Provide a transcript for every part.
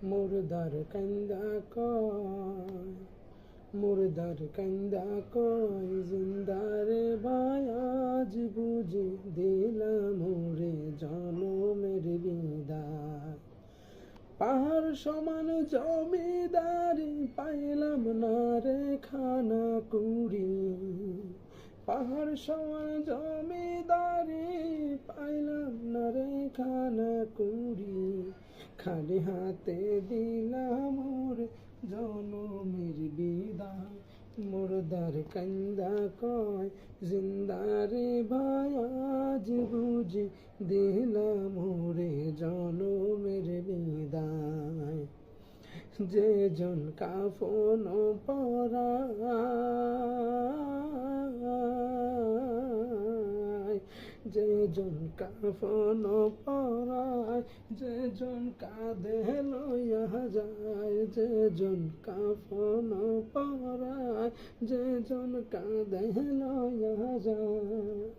মুর্দার কান্দা কয়, মুর্দার কান্দা কয়, জিন্দারে ভাই আজ বুঝি দিলাম রে জনমের বিদায়। পাহাড় সমান জমিদারি পাইলাম না রে খানা কুড়ি, পাহাড় সমান জমিদারি পাইলাম না রে খানা কুড়ি। খালি হাতে দিলাম রে জনমের বিদায়। মুর্দার কান্দা কয়, জিন্দারে ভাই আজ বুঝি দিলাম রে জনমের বিদায়। যে জন কাফন পরায়, যে জন কাফন পরায়, যে জন কাঁধে লইয়া যায়, যে জন কাফন পরায়, যে জন কাঁধে লইয়া যায়।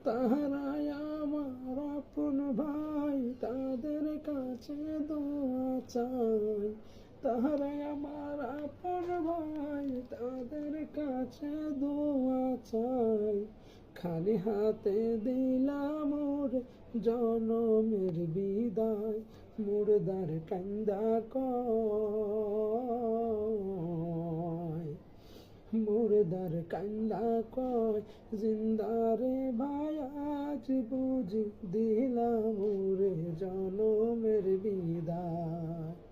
তাহারাই আমার আপন ভাই, তাদের কাছে দোয়া চাই। তাহারাই আমার আপন ভাই, তাদের কাছে দোয়া চাই। খালি হাতে দিলাম রে জনমের বিদায়। মুর্দার কান্দা কয়, মুর্দার কান্দা কয়, জিন্দারে ভাই আজ বুঝি দিলাম রে জনমের বিদায়।